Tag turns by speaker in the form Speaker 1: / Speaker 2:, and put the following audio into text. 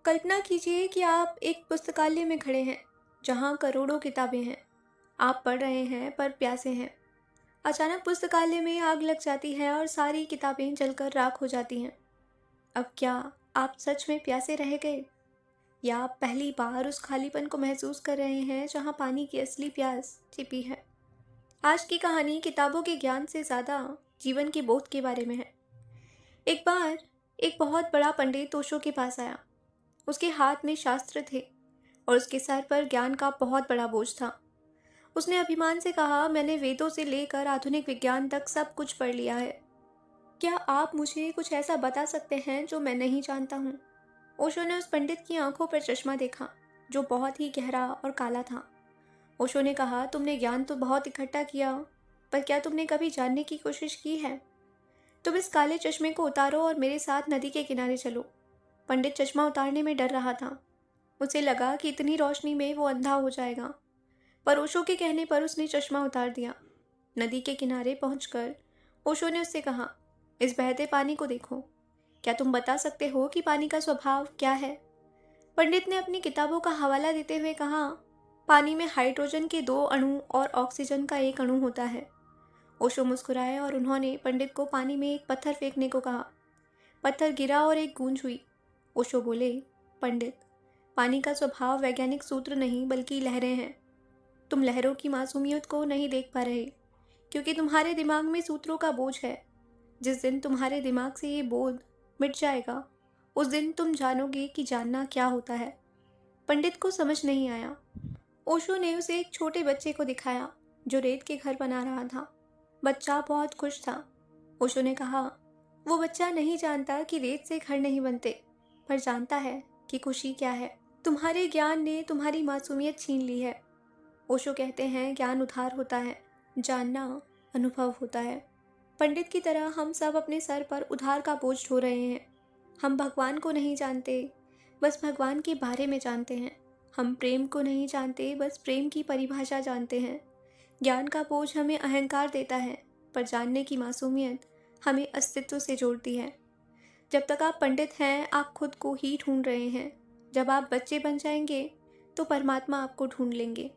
Speaker 1: कल्पना कीजिए कि आप एक पुस्तकालय में खड़े हैं जहां करोड़ों किताबें हैं। आप पढ़ रहे हैं पर प्यासे हैं। अचानक पुस्तकालय में आग लग जाती है और सारी किताबें जलकर राख हो जाती हैं। अब क्या आप सच में प्यासे रह गए, या आप पहली बार उस खालीपन को महसूस कर रहे हैं जहां पानी की असली प्यास छिपी है। आज की कहानी किताबों के ज्ञान से ज़्यादा जीवन के बोध के बारे में है। एक बार एक बहुत बड़ा पंडित ओशो के पास आया। उसके हाथ में शास्त्र थे और उसके सर पर ज्ञान का बहुत बड़ा बोझ था। उसने अभिमान से कहा, मैंने वेदों से लेकर आधुनिक विज्ञान तक सब कुछ पढ़ लिया है। क्या आप मुझे कुछ ऐसा बता सकते हैं जो मैं नहीं जानता हूँ? ओशो ने उस पंडित की आंखों पर चश्मा देखा जो बहुत ही गहरा और काला था। ओशो ने कहा, तुमने ज्ञान तो बहुत इकट्ठा किया, पर क्या तुमने कभी जानने की कोशिश की है? तुम इस काले चश्मे को उतारो और मेरे साथ नदी के किनारे चलो। पंडित चश्मा उतारने में डर रहा था। उसे लगा कि इतनी रोशनी में वो अंधा हो जाएगा, पर ओशो के कहने पर उसने चश्मा उतार दिया। नदी के किनारे पहुंचकर ओशो ने उससे कहा, इस बहते पानी को देखो। क्या तुम बता सकते हो कि पानी का स्वभाव क्या है? पंडित ने अपनी किताबों का हवाला देते हुए कहा, पानी में हाइड्रोजन के 2 अणु और ऑक्सीजन का 1 अणु होता है। ओशो मुस्कुराए और उन्होंने पंडित को पानी में एक पत्थर फेंकने को कहा। पत्थर गिरा और एक गूंज हुई। ओशो बोले, पंडित, पानी का स्वभाव वैज्ञानिक सूत्र नहीं बल्कि लहरें हैं। तुम लहरों की मासूमियत को नहीं देख पा रहे, क्योंकि तुम्हारे दिमाग में सूत्रों का बोझ है। जिस दिन तुम्हारे दिमाग से ये बोझ मिट जाएगा, उस दिन तुम जानोगे कि जानना क्या होता है। पंडित को समझ नहीं आया। ओशो ने उसे एक छोटे बच्चे को दिखाया जो रेत के घर बना रहा था। बच्चा बहुत खुश था। ओशो ने कहा, वो बच्चा नहीं जानता कि रेत से घर नहीं बनते, पर जानता है कि खुशी क्या है। तुम्हारे ज्ञान ने तुम्हारी मासूमियत छीन ली है। ओशो कहते हैं, ज्ञान उधार होता है, जानना अनुभव होता है। पंडित की तरह हम सब अपने सर पर उधार का बोझ ढो रहे हैं। हम भगवान को नहीं जानते, बस भगवान के बारे में जानते हैं। हम प्रेम को नहीं जानते, बस प्रेम की परिभाषा जानते हैं। ज्ञान का बोझ हमें अहंकार देता है, पर जानने की मासूमियत हमें अस्तित्व से जोड़ती है। जब तक आप पंडित हैं, आप खुद को ही ढूंढ रहे हैं। जब आप बच्चे बन जाएंगे, तो परमात्मा आपको ढूंढ लेंगे।